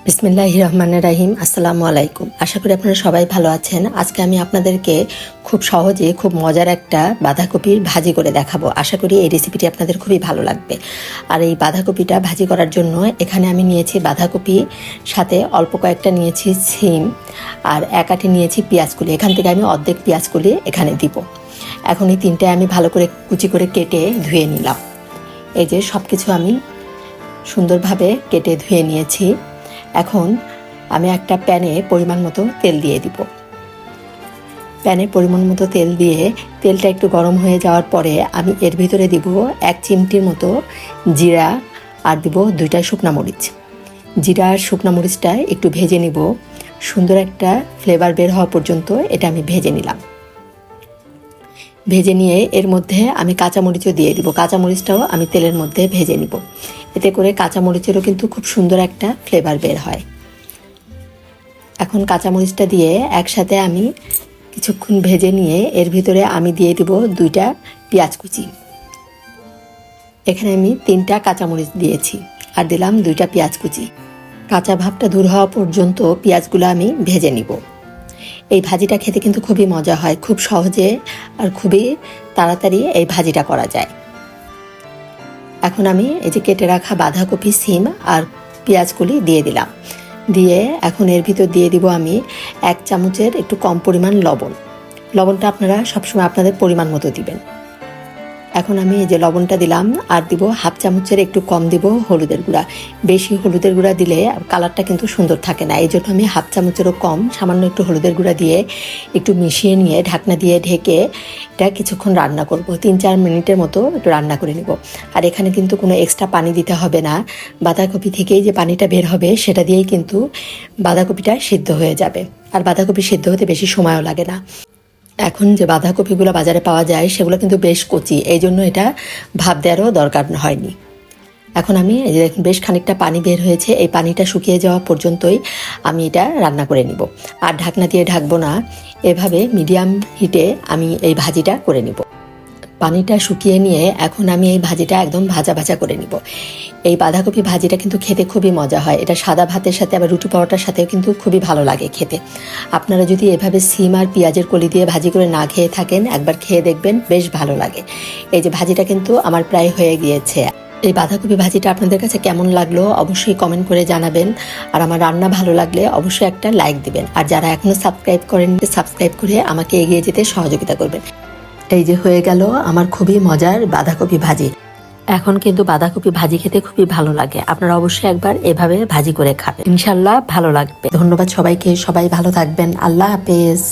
বিসমিল্লাহির রহমানির রহিম। আসসালামু আলাইকুম। আশা করি আপনারা সবাই ভালো আছেন। আজকে আমি আপনাদেরকে খুব সহজে খুব মজার একটা বাঁধাকপির ভাজি করে দেখাবো। আশা করি এই রেসিপিটি আপনাদের খুবই ভালো লাগবে। আর এই বাঁধাকপিটা ভাজি করার জন্য এখানে আমি নিয়েছি বাঁধাকপি, সাথে অল্প কয়েকটা নিয়েছি সিম, আর এক আটি নিয়েছি পেঁয়াজকুলি। এখান থেকে আমি অর্ধেক পেঁয়াজকুলি এখানে দিব। এখন এই তিনটায় আমি ভালো করে কুচি করে কেটে ধুয়ে নিলাম। এই যে সব কিছু আমি সুন্দরভাবে কেটে ধুয়ে নিয়েছি। এখন আমি একটা প্যানে পরিমাণ মতো তেল দিয়ে দিব। প্যানে পরিমাণ মতো তেল দিয়ে তেলটা একটু গরম হয়ে যাওয়ার পরে আমি এর ভিতরে দিব 1 চিমটির মতো জিরা, আর দিব 2টা শুকনা মরিচ। জিরা আর শুকনা মরিচটা একটু ভেজে নিব। সুন্দর একটা ফ্লেভার বের হওয়া পর্যন্ত এটা আমি ভেজে নিলাম। ভেজে নিয়ে এর মধ্যে আমি কাঁচামরিচও দিয়ে দিব। কাঁচামরিচটাও আমি তেলের মধ্যে ভেজে নিব। এতে করে কাঁচামরিচেরও কিন্তু খুব সুন্দর একটা ফ্লেভার বের হয়। এখন কাঁচামরিচটা দিয়ে একসাথে আমি কিছুক্ষণ ভেজে নিয়ে এর ভিতরে আমি দিয়ে দিব 2টা পেঁয়াজ কুচি। এখানে আমি 3টা কাঁচামরিচ দিয়েছি আর দিলাম 2টা পেঁয়াজ কুচি। কাঁচা ভাবটা দূর হওয়া পর্যন্ত পেঁয়াজগুলো আমি ভেজে নিব। এই ভাজিটা খেতে কিন্তু খুবই মজা হয়, খুব সহজে আর খুবই তাড়াতাড়ি এই ভাজিটা করা যায়। এখন আমি এই যে কেটে রাখা বাঁধাকপি, সিম আর পেঁয়াজগুলি দিয়ে দিলাম। দিয়ে এখন এর ভিতর দিয়ে দিব আমি 1 চামচের একটু কম পরিমাণ লবণ। লবণটা আপনারা সবসময় আপনাদের পরিমাণ মতো দিবেন। এখন আমি এই যে লবণটা দিলাম, আর দিব 1/2 চামচের একটু কম দিব হলুদের গুঁড়া। বেশি হলুদের গুঁড়া দিলে কালারটা কিন্তু সুন্দর থাকে না, এই জন্য আমি 1/2 চামচেরও কম সামান্য একটু হলুদের গুঁড়া দিয়ে একটু মিশিয়ে নিয়ে ঢাকনা দিয়ে ঢেকে এটা কিছুক্ষণ রান্না করব। 3-4 মিনিটের মতো একটু রান্না করে নেব। আর এখানে কিন্তু কোনো এক্সট্রা পানি দিতে হবে না। বাঁধাকপি থেকেই যে পানিটা বের হবে সেটা দিয়েই কিন্তু বাঁধাকপিটা সিদ্ধ হয়ে যাবে। আর বাঁধাকপি সিদ্ধ হতে বেশি সময়ও লাগে না। এখন যে বাঁধাকপিগুলো বাজারে পাওয়া যায় সেগুলো কিন্তু বেশ কচি, এই জন্য এটা ভাপ দেওয়ারও দরকার হয়নি। এখন আমি এই যে বেশ খানিকটা পানি বের হয়েছে, এই পানিটা শুকিয়ে যাওয়া পর্যন্তই আমি এটা রান্না করে নিব। আর ঢাকনা দিয়ে ঢাকবো না, এভাবে মিডিয়াম হিটে আমি এই ভাজিটা করে নিব। পানিটা শুকিয়ে নিয়ে এখন আমি এই ভাজিটা একদম ভাজা ভাজা করে নিব। এই বাঁধাকপি ভাজিটা কিন্তু খেতে খুবই মজা হয়। এটা সাদা ভাতের সাথে আবার রুটি পরোটার সাথেও কিন্তু খুবই ভালো লাগে খেতে। আপনারা যদি এভাবে সিম আর পেঁয়াজের কলি দিয়ে ভাজি করে না খেয়ে থাকেন, একবার খেয়ে দেখবেন, বেশ ভালো লাগে। এই যে ভাজিটা কিন্তু আমার প্রায় হয়ে গিয়েছে। এই বাঁধাকপি ভাজিটা আপনাদের কাছে কেমন লাগলো অবশ্যই কমেন্ট করে জানাবেন। আর আমার রান্না ভালো লাগলে অবশ্যই একটা লাইক দিবেন। আর যারা এখনো সাবস্ক্রাইব করেন, সাবস্ক্রাইব করে আমাকে এগিয়ে যেতে সহযোগিতা করবেন। এই যে হয়ে গেল আমার খুবই মজার বাঁধাকপি ভাজি। এখন কিন্তু বাঁধাকপি ভাজি খেতে খুবই ভালো লাগে। আপনারা অবশ্যই একবার এভাবে ভাজি করে খাবেন, ইনশাল্লাহ ভালো লাগবে। ধন্যবাদ সবাইকে, সবাই ভালো থাকবেন। আল্লাহ হাফেজ।